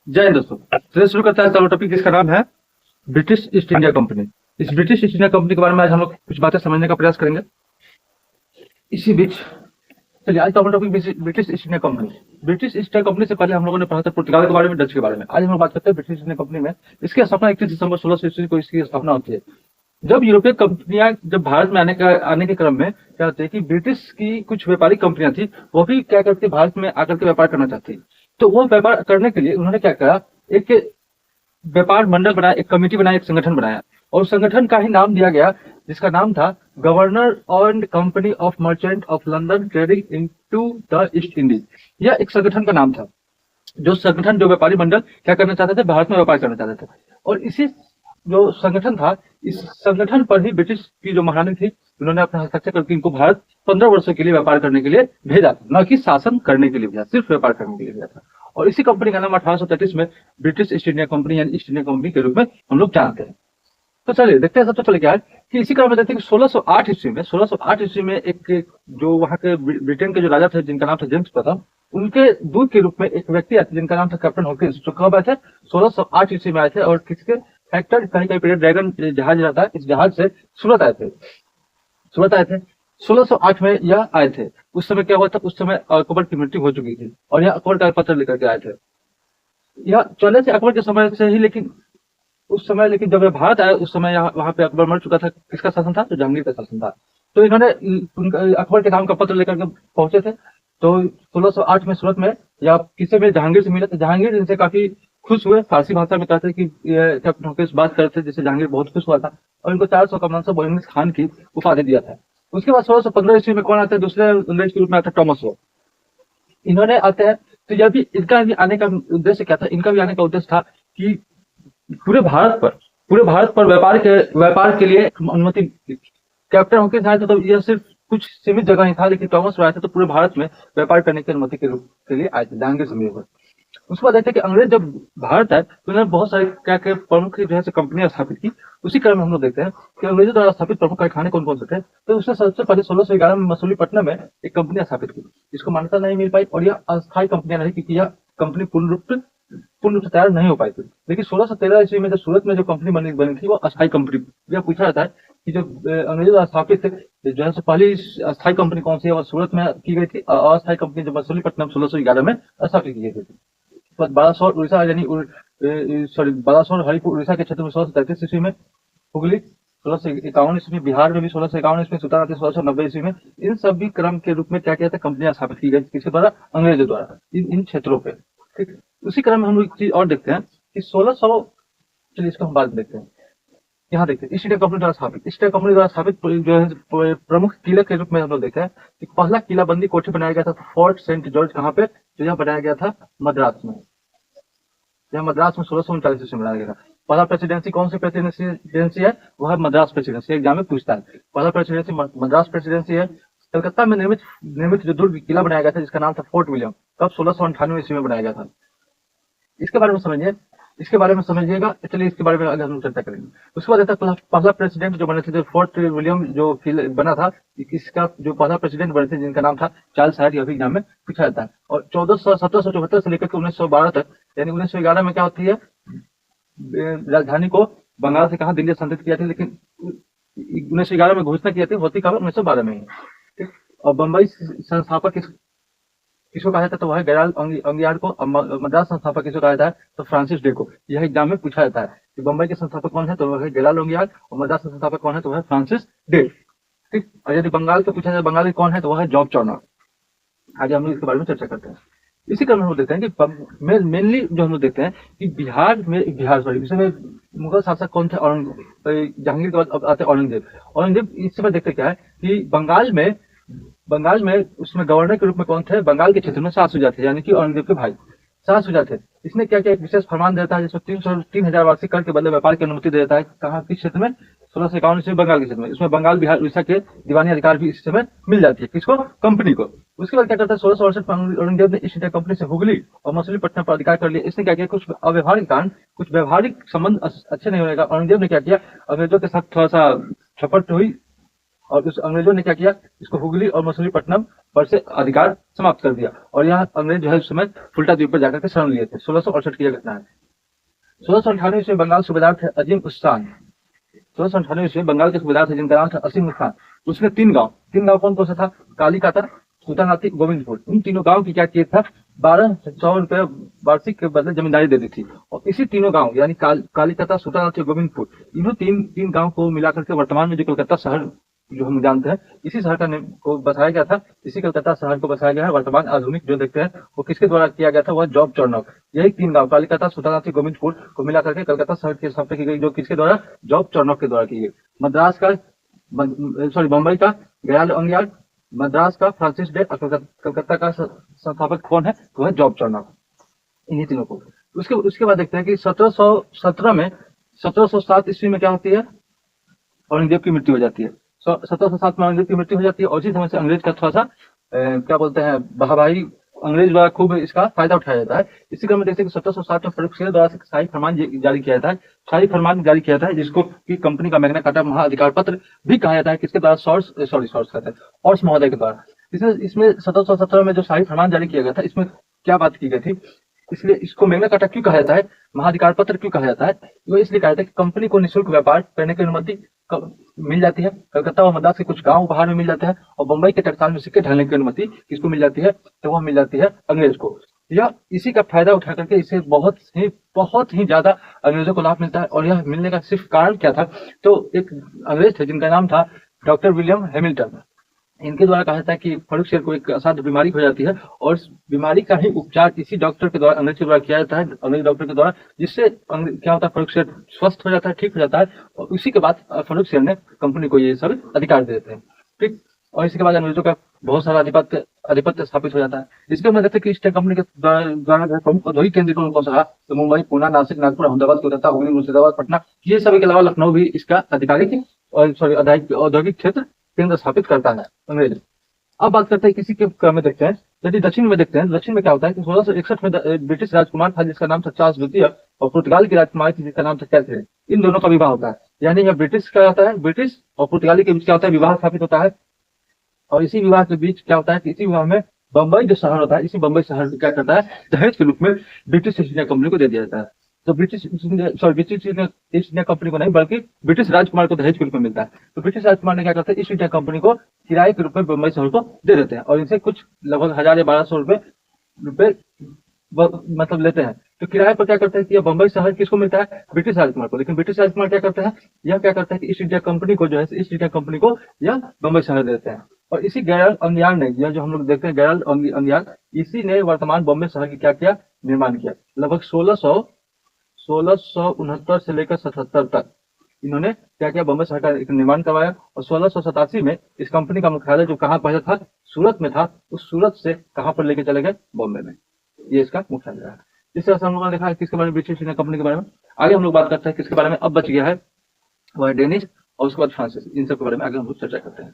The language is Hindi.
जय हिंद दोस्तों। चलिए शुरू करते हैं। टॉपिक जिसका नाम है ब्रिटिश ईस्ट इंडिया कंपनी। इस ब्रिटिश ईस्ट इंडिया कंपनी के बारे में आज हम लोग कुछ बातें समझने का प्रयास करेंगे। इसी बीच चलिए आज का topic British east India company. British east India company से पहले हम लोगों ने पढ़ा था पुर्तगाल के बारे में, डच के बारे में। आज हम लोग बात करते हैं ब्रिटिश ईस्ट इंडिया कंपनी में। इसकी स्थापना 31 दिसंबर 1600 को इसकी स्थापना होती है। जब यूरोपीय कंपनियां जब भारत में आने के क्रम में क्या होता है कि ब्रिटिश की कुछ व्यापारिक कंपनियां थी, वो भी क्या करती भारत में आकर के व्यापार करना चाहती। तो वो व्यापार करने के लिए उन्होंने क्या करा, एक व्यापार मंडल बनाया, एक कमेटी बनाया, एक संगठन बनाया, और उस संगठन का ही नाम दिया गया जिसका नाम था governor and company of merchant of London trading into the east Indies. यह एक संगठन का नाम था। जो संगठन, जो व्यापारी मंडल क्या करना चाहते थे, भारत में व्यापार करना चाहते थे। और इसी जो संगठन था, इस संगठन पर ही ब्रिटिश की जो महारानी थी, उन्होंने अपना हस्ताक्षर करके इनको भारत 15 वर्षों के लिए व्यापार करने के लिए भेजा, न कि शासन करने के लिए भेजा, सिर्फ व्यापार करने के लिए भेजा था। और इसी कंपनी का नाम 1833 में ब्रिटिश ईस्ट इंडिया कंपनी यानी ईस्ट इंडिया कंपनी के रूप में हम लोग जानते हैं। तो चलिए देखते हैं। सबसे पहले क्या है कि इसी क्रम में देखते हैं कि 1608 ईस्वी में एक जो वहां के ब्रिटेन के जो राजा थे जिनका नाम था जेम्स प्रथम, उनके दूत के रूप में एक व्यक्ति आए थे जिनका नाम था कैप्टन हॉकिंस, जो कब आए थे 1608 ईस्वी में आए थे। और किसके फैक्टर कहीं कहीं ड्रैगन जहाज रहता है, इस जहाज से सूरत आए थे। 1608 में यह आए थे। उस समय क्या हुआ था, उस समय अकबर की मृत्यु हो चुकी थी और यह अकबर का पत्र लेकर के आए थे। यह चले थे अकबर के समय से ही, लेकिन जब ये भारत आए उस समय वहां पे अकबर मर चुका था। किसका शासन था, तो जहांगीर का शासन था। तो इन्होंने अकबर के नाम का पत्र लेकर के पहुंचे थे। तो 1608 में सूरत में या किसी में जहांगीर से मिले थे। जहांगीर इनसे काफी खुश हुए। फारसी भाषा में कहते हैं कि कैप्टन हॉकिंस बात करते थे, जिससे जहांगीर बहुत खुश हुआ था और इनको 400 का मनसब बोइंगिस खान की उपाधि दिया था। उसके बाद 1615 ईस्वी में कौन आते हैं, दूसरे अंग्रेज के रूप में आता है टॉमस वॉ। इन्होंने आते हैं। तो यह भी इनका भी आने का उद्देश्य क्या था, इनका भी आने का उद्देश्य था कि पूरे भारत पर व्यापार के लिए अनुमति। कैप्टन हॉकिंस आए थे तो यह सिर्फ कुछ सीमित जगह ही था, लेकिन टॉमस आए थे तो पूरे भारत में व्यापार करने की अनुमति के लिए आए थे, जहांगीर से मिलकर। उसके बाद देखते कि अंग्रेज जब भारत आए तो उन्होंने बहुत सारे क्या क्या प्रमुख जो है कंपनियां स्थापित की। उसी क्रम में हम लोग देखते हैं कि अंग्रेजों द्वारा स्थापित प्रमुख कारखाने कौन कौन से थे। तो उसने सबसे पहले 1611 में मसूलीपट्टनम में एक कंपनी स्थापित की, जिसको मान्यता नहीं मिल पाई और यह अस्थायी कंपनियां रही, क्योंकि यह कंपनी पूर्ण रूप से तैयार नहीं हो पाई थी। लेकिन 1613 ईस्वी में जब सूरत में जो कंपनी बनी थी वो अस्थायी कंपनी। यह पूछा जाता है कि जो अंग्रेजों द्वारा स्थापित जो है पहली अस्थायी कंपनी कौन सी है, और सूरत में की गई थी। अस्थायी कंपनी जो मसूलीपट्टनम 1611 में स्थापित की गई थी। बालासोर उड़ीसा यानी बालासोर हरिपुर उड़ीसा के क्षेत्र में 1633 ईस्वी में। हुगली 1651 ईस्वी में। बिहार में भी 1651 ईस्वी में। सुल्तानगंज 1690 ईस्वी में। इन सभी क्रम के रूप में क्या किया था, कंपनियां स्थापित की गई किसके द्वारा, अंग्रेजों द्वारा, इन क्षेत्रों पे। ठीक। उसी क्रम में हम लोग एक चीज और देखते हैं कि 1600, चलिए इसको हम बाद में देखते हैं। यहाँ देखते हैं ईस्ट इंडिया कंपनी द्वारा स्थापित जो है प्रमुख किले के रूप में हम लोग देखते हैं कि पहला किलाबंदी कोठी बनाया गया था फोर्ट सेंट जॉर्ज। कहाँ पे, तो यह बनाया गया था मद्रास में। यह मद्रास में 1639 ईस्वी में बनाया गया था। पहला प्रेसिडेंसी कौन सी प्रेसिडेंसी है, वह है मद्रास प्रेसिडेंसी। एग्जाम में पूछता है। पहला प्रेसिडेंसी मद्रास प्रेसिडेंसी है। कलकत्ता में निर्मित जो दुर्ग किला बनाया गया था जिसका नाम था फोर्ट विलियम, कब 1698 ईस्वी में बनाया गया था। इसके बारे में समझिएगा। चलिए इसके बारे में आगे हम चर्चा करेंगे। उसके बाद पहला प्रेसिडेंट जो बने थे, जो फोर्ट विलियम जो बना था, इसका जो पहला प्रेसिडेंट बने थे जिनका नाम था चार्ल्स हार्ट, यह भी एग्जाम में पूछा जाता है। और 1774 से लेकर के 1912 तक, यानी 1911 में क्या होती है, राजधानी को बंगाल से कहा दिल्ली स्थानांतरित किया था, लेकिन 1911 में घोषणा की थी, होती कब 1912 में ही। और बम्बई संस्थापक किसको कहा जाता है, तो वह गैराल अंगियार को। मद्रास संस्थापक किसको कहा जाता है, तो फ्रांसिस डे को। यह एग्जाम में पूछा जाता है कि बम्बई के संस्थापक कौन है, तो वह है गैराल अंगियार, और मद्रास संस्थापक कौन है, तो वह है फ्रांसिस डे। ठीक। और यदि बंगाल को पूछा जाए बंगाल की कौन है, तो वह है जॉब चार्नर। आगे हम लोग इसके बारे में चर्चा करते हैं। इसी क्रम में हम देखते हैं कि मेनली जो हम लोग देखते हैं कि बिहार में मुगल शासक कौन थे, जहांगीर के बाद आते औरंगजेब। इस समय देखते क्या है कि बंगाल में उसमें गवर्नर के रूप में कौन थे, बंगाल के क्षेत्र में शाह शुजा थे, यानी कि औरंगजेब के भाई शाह शुजा थे। इसने क्या किया, एक विशेष फरमान देता है जिसमें 3,000 वार्षिक कर के बदले व्यापार की अनुमति देता है। कहाँ, किस क्षेत्र में, 1651 ईस्वी बंगाल के क्षेत्र में। इसमें बंगाल, बिहार, उड़ीसा के दीवानी अधिकार भी इस समय मिल जाती है। किसको, कंपनी को। उसके बाद क्या करता है, 1668 में औरंगजेब ने ईस्ट इंडिया कंपनी से हुगली और मसूलीपट्टनम पर अधिकार कर लिया। इसने क्या किया, कुछ अव्यवहारिक कारण, कुछ व्यवहारिक संबंध अच्छे नहीं होने का औरंगजेब ने क्या किया, अंग्रेजों के साथ थोड़ा सा झपट हुई और उस अंग्रेजों ने क्या किया, इसको हुगली और मसूलीपट्टनम पर से अधिकार समाप्त कर दिया और यहाँ अंग्रेज जो है उस समय फुल्टा द्वीप पर जाकर के शरण लिए थे। 1668 की यह घटना है। 1698 ईस्वी में बंगाल सूबेदार थे अजीम उस्तान। 1698 ईस्वी में बंगाल के सूबेदार थे जिनका नाम था असीम उल खान। उसने तीन गांव कौन कौन सा था, कालीकाता, सुल्तानाती, गोविंदपुर, इन तीनों गांव की क्या किया था, 1200 रुपए वार्षिक के बदले जमींदारी दे दी थी। और इसी तीनों गांव यानी कालीकता, सुल्तानाती, गोविंदपुर, इन्हों तीन गांव को मिलाकर के वर्तमान में जो कलकत्ता शहर जो हम जानते हैं, इसी शहर को बसाया गया था। इसी कलकत्ता शहर को बसाया गया है। वर्तमान आधुनिक जो देखते हैं वो किसके द्वारा किया गया था, वह जॉब चौर्नक। यही तीन गांव कालीकता, सुल्तानाती, गोविंदपुर को मिलाकर के कलकत्ता शहर की स्थापना की गई, जो किसके द्वारा, जॉब चौर्नक के द्वारा की गई। मद्रास का बम्बई का गयाल अंग्याल, मद्रास का फ्रांसिस डे, कलकत्ता का संस्थापक कौन है, तो है जॉब चौर्नक। इन्हीं तीनों को। उसके बाद देखते हैं कि 1717 में 1707 ईस्वी में क्या होती है, औरंगजेब की मृत्यु हो जाती है। 1707 में औरंगजेब की मृत्यु हो जाती है और इसी समय से अंग्रेज का थोड़ा सा क्या बोलते हैं, बहाबाही, अंग्रेज द्वारा खूब इसका फायदा उठाया जाता है। इसी क्रम में देखते हैं कि 1707 में फर्रुख शेर द्वारा शाही फरमान जारी किया जाता है। शाही फरमान जारी किया जाता है जिसको की कंपनी का मैग्ना कार्टा महाअधिकार पत्र भी कहा जाता है। किसके द्वारा, सॉर्स कहते हैं, ऑर्स महोदय के द्वारा। इसमें 1717 में जो शाही फरमान जारी किया गया था, इसमें क्या बात की गई थी, इसलिए इसको मैग्ना कार्टा क्यों कहा जाता है, महाअधिकार पत्र क्यों कहा जाता है, वो इसलिए कहा जाता है कि कंपनी को निःशुल्क व्यापार करने की अनुमति मिल जाती है। कलकत्ता और मद्रास के कुछ गांव उपहार में मिल जाते हैं और बंबई के टकसाल में सिक्के ढालने की अनुमति किसको मिल जाती है, तो वह मिल जाती है अंग्रेज को। यह इसी का फायदा उठा करके इसे बहुत ही ज्यादा अंग्रेजों को लाभ मिलता है। और यह मिलने का सिर्फ कारण क्या था, तो एक अंग्रेज थे जिनका नाम था डॉक्टर विलियम हैमिल्टन। इनके द्वारा कहा जाता है कि फर्रुख शेर को एक असाध्य बीमारी हो जाती है और इस बीमारी का ही उपचार इसी डॉक्टर के द्वारा, अंग्रेज के द्वारा किया जाता है, अंग्रेज डॉक्टर के द्वारा, जिससे क्या होता है, फर्रुख शेर स्वस्थ हो जाता है, ठीक हो जाता है। और उसी के बाद फर्रुख शेर ने कंपनी को ये सब अधिकार दे देते हैं, ठीक। और इसके बाद अंग्रेजों का बहुत सारा आधिपत्य स्थापित हो जाता है। इसके बाद देखते हैं कि ईस्ट इंडिया कंपनी के द्वारा प्रमुख औद्योगिक केंद्र कौन सा रहा, तो मुंबई, पुणे, नासिक, नागपुर, अहमदाबाद, कोलकाता, हुगली, मुर्शिदाबाद, पटना, ये सभी के अलावा लखनऊ भी इसका आधिकारिक और औद्योगिक क्षेत्र केंद्र स्थापित करता है अंग्रेज। अब बात करते हैं किसी के क्रम में देखते हैं, यदि दक्षिण में देखते हैं, दक्षिण में क्या होता है कि 1661 में ब्रिटिश राजकुमार था जिसका नाम था चार्ल्स द्वितीय और पुर्तगाल की राजकुमारी थी जिसका नाम था कैथरीन। इन दोनों का विवाह होता है, यानी यह ब्रिटिश क्या होता है, ब्रिटिश और पुर्तगाली के बीच क्या होता है, विवाह स्थापित होता है। और इसी विवाह के बीच क्या होता है कि इसी विवाह में बंबई जो शहर होता है, इसी बंबई शहर क्या करता है, दहेज के रूप में ब्रिटिश ईस्ट इंडिया कंपनी को दे दिया जाता है। तो ब्रिटिश ईस्ट इंडिया कंपनी को नहीं बल्कि ब्रिटिश राजकुमार को दहेज के रूप में मिलता है। तो ब्रिटिश राजकुमार ने क्या करते हैं, ईस्ट इंडिया कंपनी को किराए के रूप में बंबई शहर को दे देते हैं और इनसे कुछ लगभग 1000 या 1200 रुपए मतलब लेते हैं। तो किराए पर क्या करते हैं कि यह बंबई शहर किसको मिलता है, ब्रिटिश राजकुमार को। लेकिन ब्रिटिश राजकुमार क्या करते हैं, यह क्या करता है कि ईस्ट इंडिया कंपनी को जो है, ईस्ट इंडिया कंपनी को यह बंबई शहर देते हैं। और इसी गैरल अंगियार ने, यह जो हम लोग देखते हैं गैरल अंगियार, इसी ने वर्तमान बॉम्बे शहर की क्या किया, निर्माण किया। लगभग 1669 से लेकर 77 तक इन्होंने क्या किया, बॉम्बे शहर का एक निर्माण करवाया। और 1687 में इस कंपनी का मुख्यालय जो कहाँ पहले था, सूरत में था, उस सूरत से कहाँ पर लेके चले गए, बॉम्बे में। ये इसका मुख्यालय है। इस तरह से हम लोगों ने देखा है किसके बारे में, ब्रिटिश इंडिया कंपनी के बारे में। आगे हम लोग बात करते हैं किसके बारे में अब बच गया है, वह डेनिश और उसके बाद फ्रांसिस। इन सब के बारे में आगे हम लोग चर्चा करते हैं।